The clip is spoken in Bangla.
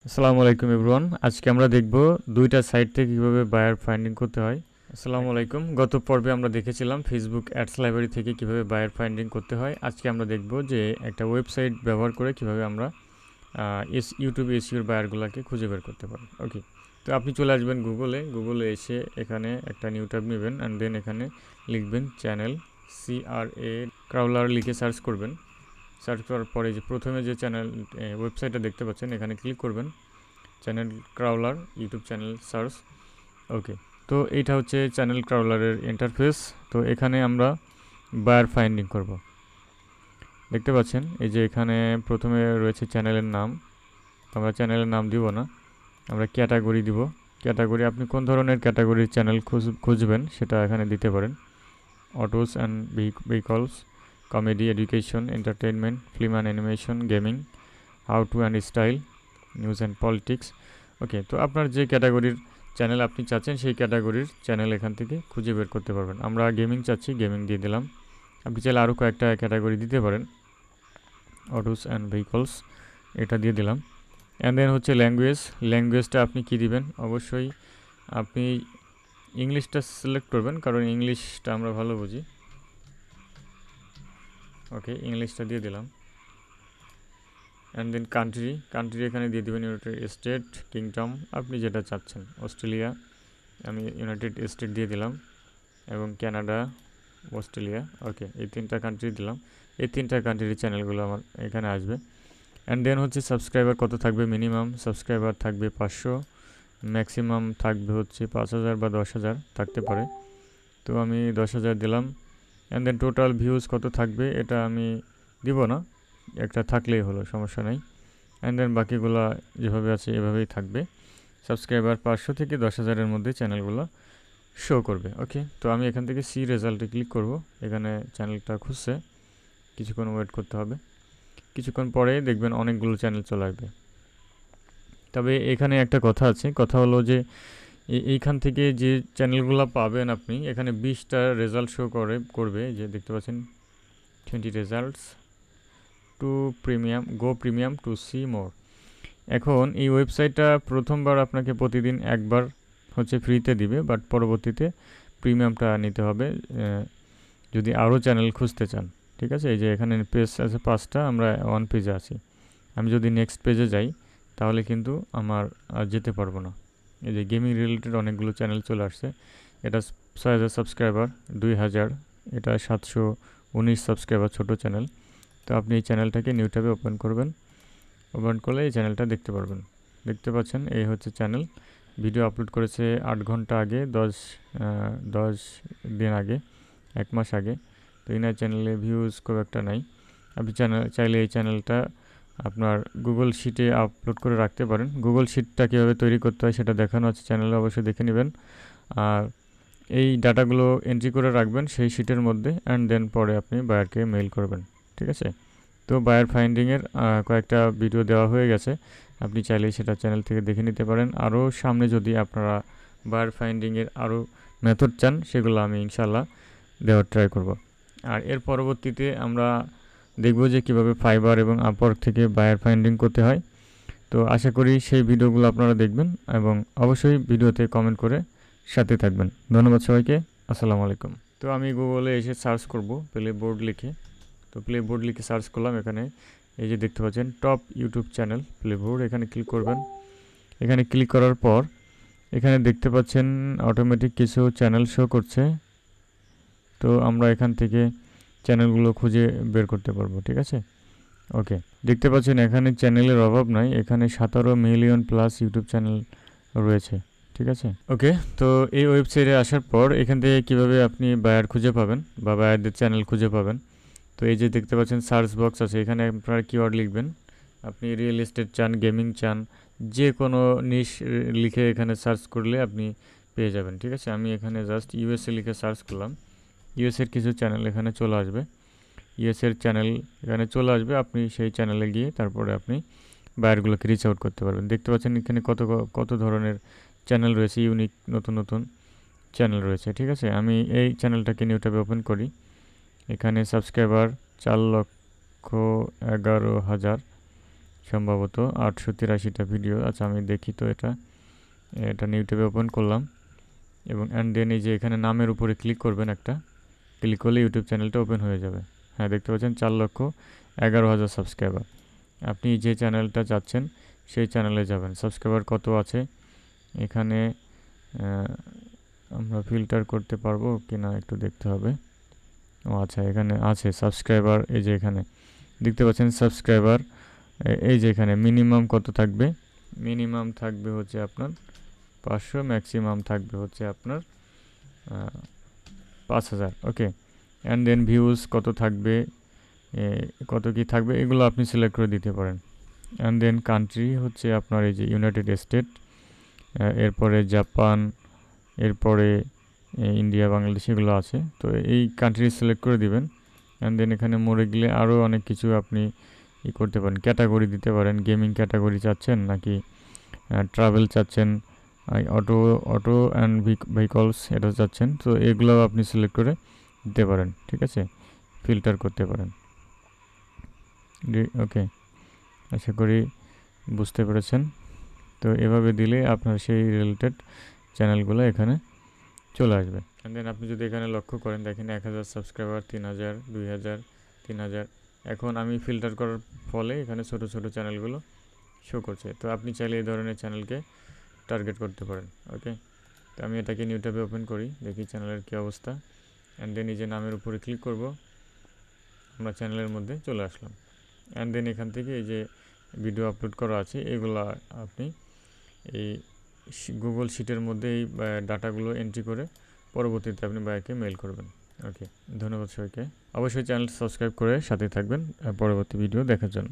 আসসালামু আলাইকুম এভরিওয়ান। আজকে আমরা দেখব দুইটা সাইট থেকে কিভাবে বায়ার ফাইন্ডিং করতে হয়। আসসালামু আলাইকুম। গত পর্বে আমরা দেখেছিলাম ফেসবুক অ্যাডস লাইব্রেরি থেকে কিভাবে বায়ার ফাইন্ডিং করতে হয়। আজকে আমরা দেখব যে একটা ওয়েবসাইট ব্যবহার করে কিভাবে আমরা ইউটিউব এসইওর বায়ারগুলোকে খুঁজে বের করতে পারি। ওকে, তো আপনি চলে আসবেন গুগলে এসে এখানে একটা নিউ ট্যাব নেবেন অ্যান্ড দেন এখানে লিখবেন চ্যানেল CRA ক্রাউলার লিখে সার্চ করবেন। সার্চ করার পরে যে প্রথমে যে চ্যানেল ওয়েবসাইটটা দেখতে পাচ্ছেন এখানে ক্লিক করবেন, channel crawler YouTube channel search. ওকে, তো এইটা হচ্ছে চ্যানেল ক্রাউলারের ইন্টারফেস। তো এখানে আমরা বায়ার ফাইন্ডিং করব। দেখতে পাচ্ছেন এই যে এখানে প্রথমে রয়েছে চ্যানেলের নাম। আমরা চ্যানেলের নাম দিব না, আমরা ক্যাটাগরি দিব। ক্যাটাগরি আপনি কোন ধরনের ক্যাটাগরির চ্যানেল খুঁজবেন সেটা এখানে দিতে পারেন। Autos and vehicles, comedy, education, entertainment, film and animation, gaming, how to and style, news and politics. Okay, তো আপনার যে ক্যাটাগরির চ্যানেল আপনি চাচ্ছেন সেই ক্যাটাগরির চ্যানেল এখান থেকে খুঁজে বের করতে পারবেন। আমরা গেমিং চাচ্ছি, গেমিং দিয়ে দিলাম। আপনি চাইলে আরও কয়েকটা ক্যাটাগরি দিতে পারেন, অটোস অ্যান্ড ভেহিকলস এটা দিয়ে দিলাম। অ্যান্ড দেন হচ্ছে ল্যাঙ্গুয়েজটা আপনি কী দিবেন, অবশ্যই আপনি ইংলিশটা সিলেক্ট করবেন কারণ ইংলিশটা আমরা ভালো বুঝি। ওকে, ইংলিশটা দিয়ে দিলাম। অ্যান্ড দেন কান্ট্রি এখানে দিয়ে দেবেন ইউনাইটেড স্টেট, কিংডম, আপনি যেটা চাচ্ছেন। অস্ট্রেলিয়া, আমি ইউনাইটেড স্টেট দিয়ে দিলাম, এবং কানাডা, অস্ট্রেলিয়া। ওকে, এই তিনটা কান্ট্রি দিলাম। এই তিনটা কান্ট্রির চ্যানেলগুলো আমার এখানে আসবে। অ্যান্ড দেন হচ্ছে সাবস্ক্রাইবার কত থাকবে, মিনিমাম সাবস্ক্রাইবার থাকবে 500, ম্যাক্সিমাম থাকবে হচ্ছে 5000 বা 10,000 থাকতে পারে। তো আমি 10,000 দিলাম। অ্যান্ড দেন টোটাল ভিউজ কত থাকবে এটা আমি দিব না, একটা থাকলেই হলো, সমস্যা নেই। অ্যান্ড দেন বাকিগুলো যেভাবে আছে এভাবেই থাকবে। সাবস্ক্রাইবার 500 থেকে 10,000-এর মধ্যে চ্যানেলগুলো শো করবে। ওকে, তো আমি এখান থেকে সি রেজাল্টে ক্লিক করব। এখানে চ্যানেলটা খুঁজছে, কিছুক্ষণ ওয়েট করতে হবে। কিছুক্ষণ পরে দেখবেন অনেকগুলো চ্যানেল চলে আসবে। তবে এখানে একটা কথা আছে, কথা হলো যে এইখান থেকে যে চ্যানেলগুলো পাবেন আপনি, এখানে 20টা রেজাল্ট শো করবে, যে দেখতে পাচ্ছেন 20 results to premium to see more. এখন এই ওয়েবসাইটটা প্রথমবার আপনাকে প্রতিদিন একবার হচ্ছে ফ্রিতে দিবে, বাট পরবর্তীতে প্রিমিয়ামটা নিতে হবে যদি আরও চ্যানেল খুঁজতে চান। ঠিক আছে, এই যে এখানে পেজ আছে 5টা, আমরা 1 পেজে আছি। আমি যদি নেক্সট পেজে যাই তাহলে কিন্তু আমার আর যেতে পারবো না। এই যে গেমিং রিলেটেড অনেকগুলো চ্যানেল চলে আসছে। এটা 6,000 সাবস্ক্রাইবার, 2,000, এটা 719 সাবস্ক্রাইবার, ছোট চ্যানেল। তো আপনি এই চ্যানেলটাকে নিউ ট্যাবে ওপেন করবেন। ওপেন করলে এই চ্যানেলটা দেখতে পারবেন। দেখতে পাচ্ছেন এই হচ্ছে চ্যানেল। ভিডিও আপলোড করেছে 8 ঘন্টা আগে, 10 দিন আগে, 1 মাস আগে। তো ইনার চ্যানেলে ভিউজ খুব একটা নাই। আপনি চাইলে এই চ্যানেলটা আপনার গুগল শিটে আপলোড করে রাখতে পারেন। গুগল শিটটা কীভাবে তৈরি করতে হয় সেটা দেখানো আছে চ্যানেলে, অবশ্যই দেখে নেবেন। আর এই ডাটাগুলো এন্ট্রি করে রাখবেন সেই শিটের মধ্যে, অ্যান্ড দেন পরে আপনি বায়ারকে মেইল করবেন। ঠিক আছে, তো বায়ার ফাইন্ডিংয়ের কয়েকটা ভিডিও দেওয়া হয়ে গেছে, আপনি চাইলে সেটা চ্যানেল থেকে দেখে নিতে পারেন। আরও সামনে যদি আপনারা বায়ার ফাইন্ডিংয়ের আরও মেথড চান সেগুলো আমি ইনশাল্লাহ দেওয়ার ট্রাই করব। আর এর পরবর্তীতে আমরা দেখব যে কীভাবে ফাইবার এবং আপওয়ার্ক থেকে বায়ার ফাইন্ডিং করতে হয়। তো আশা করি সেই ভিডিওগুলো আপনারা দেখবেন এবং অবশ্যই ভিডিওতে কমেন্ট করে সাথে থাকবেন। ধন্যবাদ সবাইকে। আসসালামু আলাইকুম। তো আমি গুগলে এসে সার্চ করব প্লে বোর্ড লিখে। তো প্লে বোর্ড লিখে সার্চ করলাম, এখানে এই যে দেখতে পাচ্ছেন top YouTube channel play board, এখানে ক্লিক করবেন। এখানে ক্লিক করার পর এখানে দেখতে পাচ্ছেন অটোমেটিক কিছু চ্যানেল শো করছে। তো আমরা এখান থেকে চ্যানেলগুলো খুঁজে বের করতে পারবো। ঠিক আছে, ওকে, দেখতে পাচ্ছেন এখানে চ্যানেলের অভাব নাই, এখানে 17 মিলিয়ন প্লাস ইউটিউব চ্যানেল রয়েছে। ঠিক আছে, ওকে, তো এই ওয়েবসাইটে আসার পর এখান থেকে কীভাবে আপনি বায়ার খুঁজে পাবেন বা বায়ারদের চ্যানেল খুঁজে পাবেন। তো এই যে দেখতে পাচ্ছেন সার্চ বক্স আছে, এখানে আপনারা কিওয়ার্ড লিখবেন। আপনি রিয়েল এস্টেট চান, গেমিং চান, যে কোনো নিশ লিখে এখানে সার্চ করলে আপনি পেয়ে যাবেন। ঠিক আছে, আমি এখানে জাস্ট ইউএসএ লিখে সার্চ করলাম, ইউএসএর কিছু চ্যানেল এখানে চলে আসবে। ইউএসএর চ্যানেল এখানে চলে আসবে, আপনি সেই চ্যানেলে গিয়ে তারপরে আপনি বায়ারগুলোকে রিচ আউট করতে পারবেন। দেখতে পাচ্ছেন এখানে কত ধরনের চ্যানেল রয়েছে, ইউনিক নতুন নতুন চ্যানেল রয়েছে। ঠিক আছে, আমি এই চ্যানেলটাকে নিউ ট্যাবে ওপেন করি। এখানে সাবস্ক্রাইবার 4,11,000, সম্ভবত 883টা ভিডিও। আচ্ছা আমি দেখি তো এটা ইউটিউবে ওপেন করলাম এবং অ্যান্ড দেন এই যে এখানে নামের উপরে ক্লিক করবেন, একটা ক্লিক করলে ইউটিউব চ্যানেলটা ওপেন হয়ে যাবে। হ্যাঁ দেখতে পাচ্ছেন 4,11,000 সাবস্ক্রাইবার। আপনি যে চ্যানেলটা চাচ্ছেন সেই চ্যানেলে যাবেন। সাবস্ক্রাইবার কত আছে এখানে আমরা ফিল্টার করতে পারবো কি না একটু দেখতে হবে। ও আচ্ছা এখানে আছে সাবস্ক্রাইবার, এই যে এখানে দেখতে পাচ্ছেন সাবস্ক্রাইবার, এই যে এখানে মিনিমাম কত থাকবে, মিনিমাম থাকবে হচ্ছে আপনার 500, ম্যাক্সিমাম থাকবে হচ্ছে আপনার 5,000। ওকে, অ্যান্ড দেন ভিউজ কত থাকবে, কত কি থাকবে এগুলো আপনি সিলেক্ট করে দিতে পারেন। অ্যান্ড দেন কান্ট্রি হচ্ছে আপনার এই যে ইউনাইটেড স্টেট, এরপরে জাপান, এরপরে ইন্ডিয়া, বাংলাদেশ এগুলো আছে। তো এই কান্ট্রি সিলেক্ট করে দিবেন। অ্যান্ড দেন এখানে মরে গেলে আরও অনেক কিছু আপনি করতে পারেন, ক্যাটাগরি দিতে পারেন, গেমিং ক্যাটাগরি চাচ্ছেন নাকি ট্রাভেল চাচ্ছেন, অটো অ্যান্ড ভেহিকলস এটা চাচ্ছেন। তো এগুলো আপনি সিলেক্ট করে দিতে পারেন, ঠিক আছে, ফিল্টার করতে পারেন। ওকে, আশা করি বুঝতে পেরেছেন। তো এভাবে দিলে আপনার সেই রিলেটেড চ্যানেলগুলো এখানে চলে আসবে। অ্যান্ড দেন আপনি যদি এখানে লক্ষ্য করেন দেখেন 1,000 সাবস্ক্রাইবার, 3,000, 2,000, 3,000। এখন আমি ফিল্টার করার ফলে এখানে ছোট ছোট চ্যানেলগুলো শো করছে। তো আপনি চাইলে এই ধরনের চ্যানেলকে টার্গেট করতে পারেন। ওকে, তো আমি এটাকে ইউটিউবে ওপেন করি, দেখি চ্যানেলের কী অবস্থা। অ্যান্ড দেন নিজের নামের উপরে ক্লিক করব, আমরা চ্যানেলের মধ্যে চলে আসলাম। অ্যান্ড দেন এখান থেকে এই যে ভিডিও আপলোড করা আছে এগুলো আপনি এই গুগল শিটের মধ্যে এই ডাটাগুলো এন্ট্রি করে পরবর্তীতে আপনি বাইকে মেল করবেন। ওকে, ধন্যবাদ সবাইকে। অবশ্যই চ্যানেল সাবস্ক্রাইব করে সাথে থাকবেন পরবর্তী ভিডিও দেখার জন্য।